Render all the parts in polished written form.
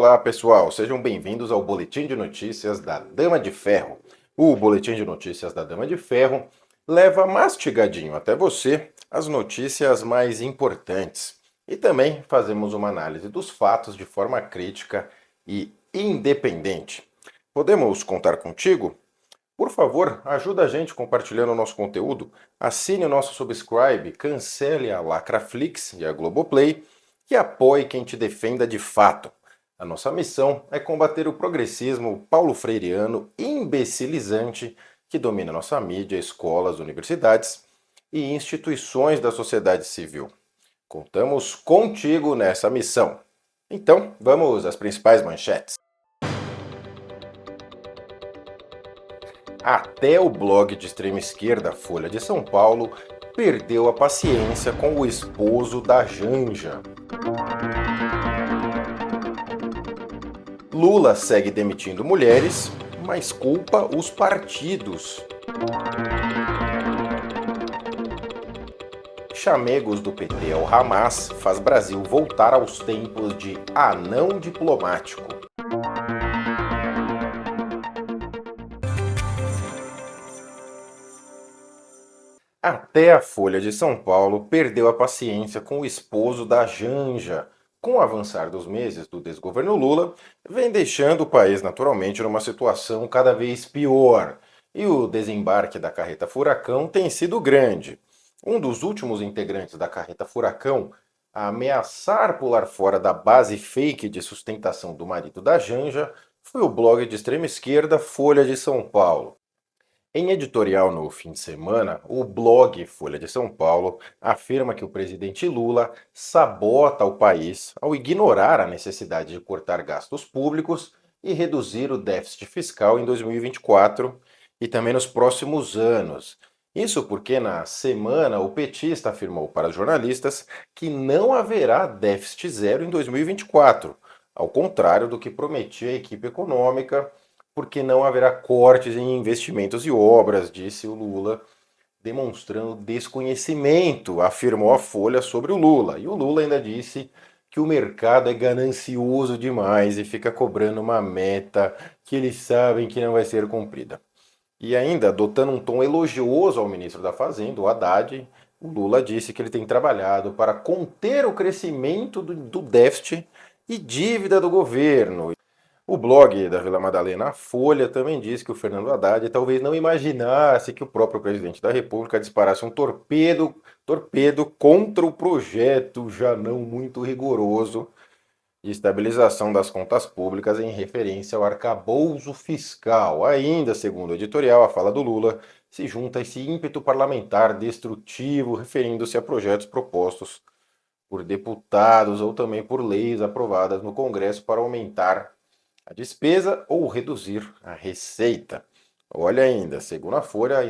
Olá, pessoal, sejam bem-vindos ao Boletim de Notícias da Dama de Ferro. O Boletim de Notícias da Dama de Ferro leva mastigadinho até você as notícias mais importantes. E também fazemos uma análise dos fatos de forma crítica e independente. Podemos contar contigo? Por favor, ajuda a gente compartilhando o nosso conteúdo, assine o nosso subscribe, cancele a Lacraflix e a Globoplay e apoie quem te defenda de fato. A nossa missão é combater o progressismo paulo-freireano imbecilizante que domina nossa mídia, escolas, universidades e instituições da sociedade civil. Contamos contigo nessa missão. Então, vamos às principais manchetes. Até o blog de extrema esquerda Folha de São Paulo perdeu a paciência com o esposo da Janja. Lula segue demitindo mulheres, mas culpa os partidos. Chamegos do PT ao Hamas faz Brasil voltar aos tempos de anão diplomático. Até a Folha de São Paulo perdeu a paciência com o esposo da Janja. Com o avançar dos meses do desgoverno Lula, vem deixando o país naturalmente numa situação cada vez pior. E o desembarque da carreta Furacão tem sido grande. Um dos últimos integrantes da carreta Furacão a ameaçar pular fora da base fake de sustentação do marido da Janja foi o blog de extrema esquerda Folha de São Paulo. Em editorial no fim de semana, o blog Folha de São Paulo afirma que o presidente Lula sabota o país ao ignorar a necessidade de cortar gastos públicos e reduzir o déficit fiscal em 2024 e também nos próximos anos. Isso porque na semana o petista afirmou para jornalistas que não haverá déficit zero em 2024, ao contrário do que prometia a equipe econômica, porque não haverá cortes em investimentos e obras, disse o Lula, demonstrando desconhecimento, afirmou a Folha sobre o Lula. E o Lula ainda disse que o mercado é ganancioso demais e fica cobrando uma meta que eles sabem que não vai ser cumprida. E ainda, adotando um tom elogioso ao ministro da Fazenda, o Haddad, o Lula disse que ele tem trabalhado para conter o crescimento do déficit e dívida do governo. O blog da Vila Madalena, a Folha, também diz que o Fernando Haddad talvez não imaginasse que o próprio presidente da República disparasse um torpedo contra o projeto já não muito rigoroso de estabilização das contas públicas em referência ao arcabouço fiscal. Ainda, segundo o editorial, a fala do Lula se junta a esse ímpeto parlamentar destrutivo, referindo-se a projetos propostos por deputados ou também por leis aprovadas no Congresso para aumentar a despesa ou reduzir a receita. Olha ainda, segundo a Folha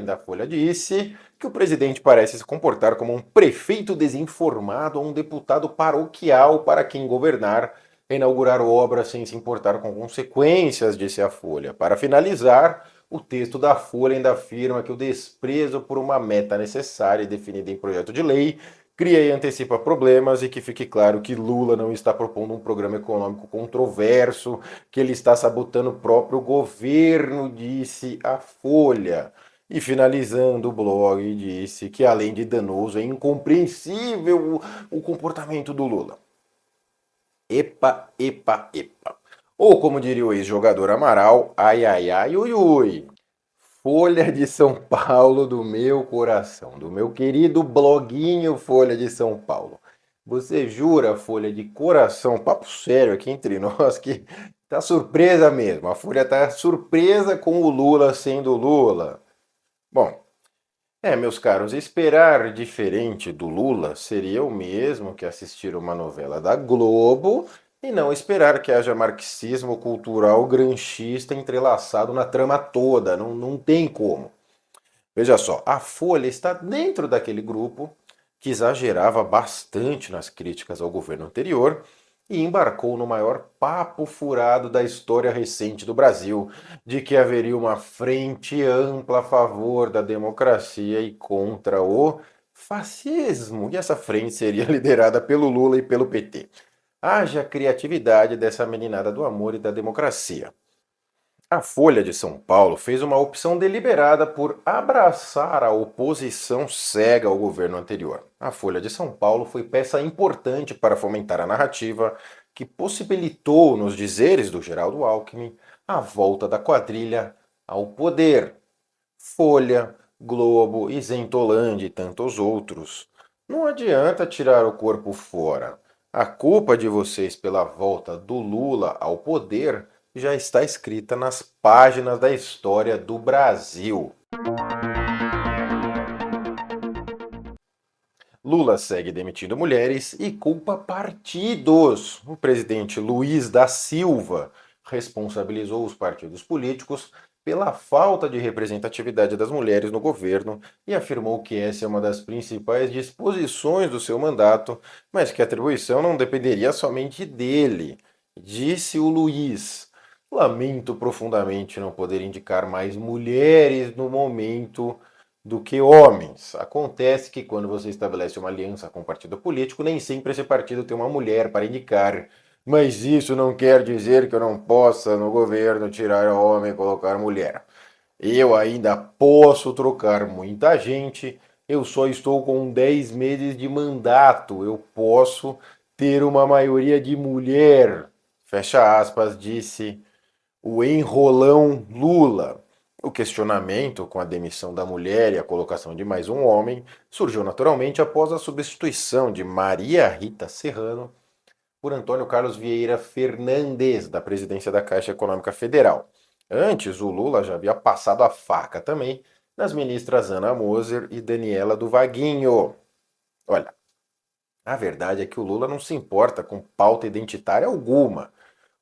disse que o presidente parece se comportar como um prefeito desinformado ou um deputado paroquial para quem governar, inaugurar obras sem se importar com consequências, disse a Folha. Para finalizar, o texto da Folha ainda afirma que o desprezo por uma meta necessária e definida em projeto de lei cria e antecipa problemas e que fique claro que Lula não está propondo um programa econômico controverso, que ele está sabotando o próprio governo, disse a Folha. E finalizando o blog, disse que além de danoso, é incompreensível o comportamento do Lula. Epa, epa, epa. Ou como diria o ex-jogador Amaral, ai, ai, ai, ui, ui. Folha de São Paulo do meu coração, do meu querido bloguinho Folha de São Paulo. Você jura, Folha de coração, papo sério aqui entre nós, que tá surpresa mesmo. A Folha tá surpresa com o Lula sendo Lula. Bom, meus caros, esperar diferente do Lula seria o mesmo que assistir uma novela da Globo e não esperar que haja marxismo cultural granchista entrelaçado na trama toda. Não tem como. Veja só, a Folha está dentro daquele grupo que exagerava bastante nas críticas ao governo anterior e embarcou no maior papo furado da história recente do Brasil, de que haveria uma frente ampla a favor da democracia e contra o fascismo. E essa frente seria liderada pelo Lula e pelo PT. Haja criatividade dessa meninada do amor e da democracia. A Folha de São Paulo fez uma opção deliberada por abraçar a oposição cega ao governo anterior. A Folha de São Paulo foi peça importante para fomentar a narrativa que possibilitou, nos dizeres do Geraldo Alckmin, a volta da quadrilha ao poder. Folha, Globo, Isentolândia e tantos outros. Não adianta tirar o corpo fora. A culpa de vocês pela volta do Lula ao poder já está escrita nas páginas da história do Brasil. Lula segue demitindo mulheres e culpa partidos. O presidente Luiz da Silva responsabilizou os partidos políticos pela falta de representatividade das mulheres no governo e afirmou que essa é uma das principais disposições do seu mandato, mas que a atribuição não dependeria somente dele. Disse o Luiz. Lamento profundamente não poder indicar mais mulheres no momento do que homens. Acontece que quando você estabelece uma aliança com um partido político, nem sempre esse partido tem uma mulher para indicar. Mas isso não quer dizer que eu não possa, no governo, tirar homem e colocar mulher. Eu ainda posso trocar muita gente, eu só estou com 10 meses de mandato. Eu posso ter uma maioria de mulher. Fecha aspas, disse o enrolão Lula. O questionamento com a demissão da mulher e a colocação de mais um homem surgiu naturalmente após a substituição de Maria Rita Serrano por Antônio Carlos Vieira Fernandes, da presidência da Caixa Econômica Federal. Antes, o Lula já havia passado a faca também nas ministras Ana Moser e Daniela do Vaguinho. Olha, a verdade é que o Lula não se importa com pauta identitária alguma.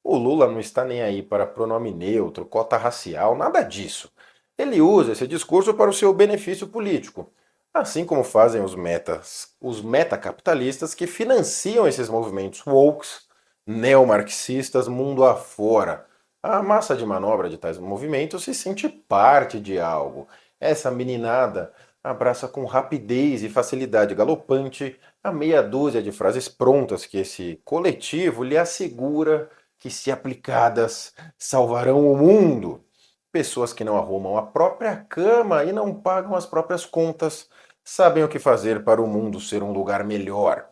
O Lula não está nem aí para pronome neutro, cota racial, nada disso. Ele usa esse discurso para o seu benefício político, assim como fazem os metacapitalistas que financiam esses movimentos wokes, neomarxistas, mundo afora. A massa de manobra de tais movimentos se sente parte de algo. Essa meninada abraça com rapidez e facilidade galopante a meia dúzia de frases prontas que esse coletivo lhe assegura que, se aplicadas, salvarão o mundo. Pessoas que não arrumam a própria cama e não pagam as próprias contas sabem o que fazer para o mundo ser um lugar melhor.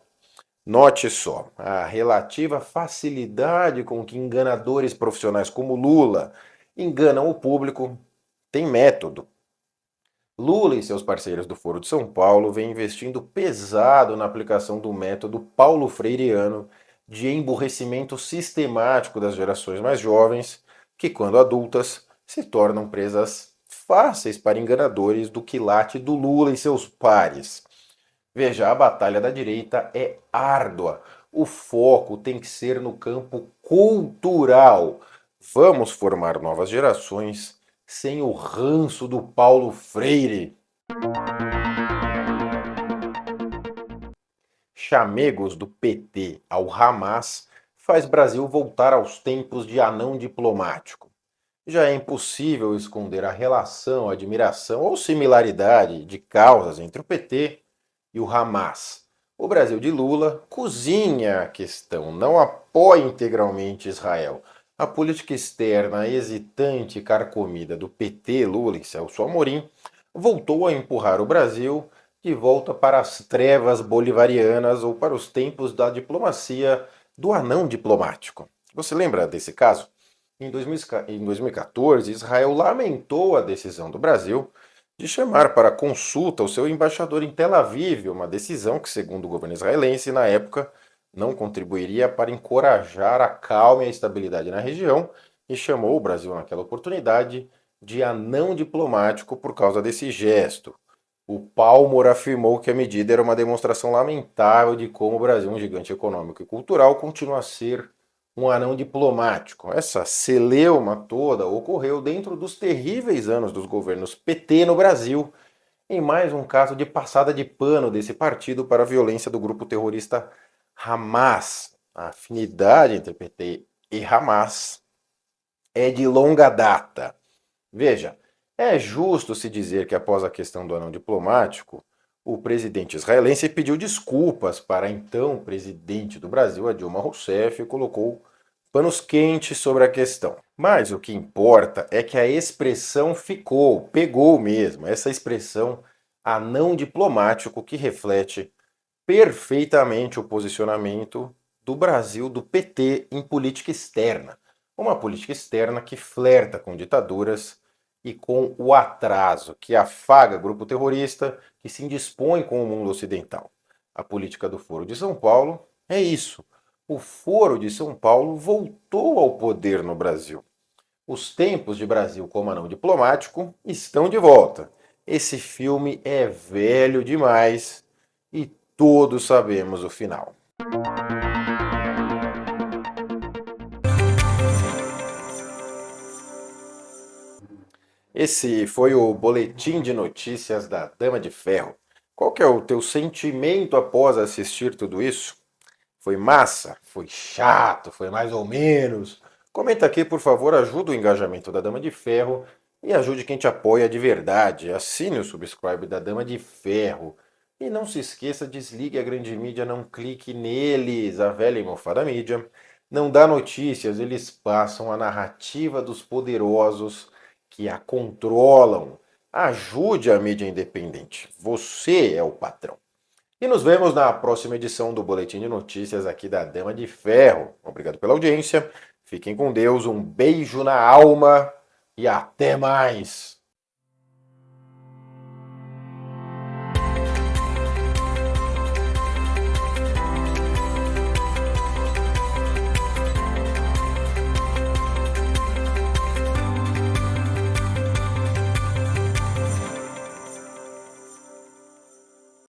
Note só a relativa facilidade com que enganadores profissionais como Lula enganam o público. Tem método. Lula e seus parceiros do Foro de São Paulo vêm investindo pesado na aplicação do método Paulo Freireano de emburrecimento sistemático das gerações mais jovens, que, quando adultas, se tornam presas fáceis para enganadores do quilate do Lula e seus pares. Veja, a batalha da direita é árdua. O foco tem que ser no campo cultural. Vamos formar novas gerações sem o ranço do Paulo Freire. Chamegos do PT ao Hamas faz Brasil voltar aos tempos de anão diplomático. Já é impossível esconder a relação, admiração ou similaridade de causas entre o PT e o Hamas. O Brasil de Lula cozinha a questão, não apoia integralmente Israel. A política externa hesitante e carcomida do PT, Lula e Celso Amorim, voltou a empurrar o Brasil de volta para as trevas bolivarianas ou para os tempos da diplomacia do anão diplomático. Você lembra desse caso? Em 2014, Israel lamentou a decisão do Brasil de chamar para consulta o seu embaixador em Tel Aviv, uma decisão que, segundo o governo israelense, na época, não contribuiria para encorajar a calma e a estabilidade na região, e chamou o Brasil naquela oportunidade de anão diplomático por causa desse gesto. O Palmor afirmou que a medida era uma demonstração lamentável de como o Brasil, um gigante econômico e cultural, continua a ser um anão diplomático. Essa celeuma toda ocorreu dentro dos terríveis anos dos governos PT no Brasil, em mais um caso de passada de pano desse partido para a violência do grupo terrorista Hamas. A afinidade entre PT e Hamas é de longa data. Veja, é justo se dizer que após a questão do anão diplomático, o presidente israelense pediu desculpas para a então presidente do Brasil, a Dilma Rousseff, e colocou panos quentes sobre a questão. Mas o que importa é que a expressão ficou, pegou mesmo, essa expressão anão diplomático que reflete perfeitamente o posicionamento do Brasil, do PT, em política externa. Uma política externa que flerta com ditaduras e com o atraso, que afaga grupo terrorista, que se indispõe com o mundo ocidental. A política do Foro de São Paulo é isso. O Foro de São Paulo voltou ao poder no Brasil. Os tempos de Brasil como anão diplomático estão de volta. Esse filme é velho demais e todos sabemos o final. Esse foi o boletim de notícias da Dama de Ferro. Qual que é o teu sentimento após assistir tudo isso? Foi massa? Foi chato? Foi mais ou menos? Comenta aqui, por favor, ajuda o engajamento da Dama de Ferro e ajude quem te apoia de verdade. Assine o subscribe da Dama de Ferro. E não se esqueça, desligue a grande mídia, não clique neles, a velha e mofada mídia. Não dá notícias, eles passam a narrativa dos poderosos que a controlam. Ajude a mídia independente. Você é o patrão. E nos vemos na próxima edição do Boletim de Notícias aqui da Dama de Ferro. Obrigado pela audiência. Fiquem com Deus, um beijo na alma e até mais.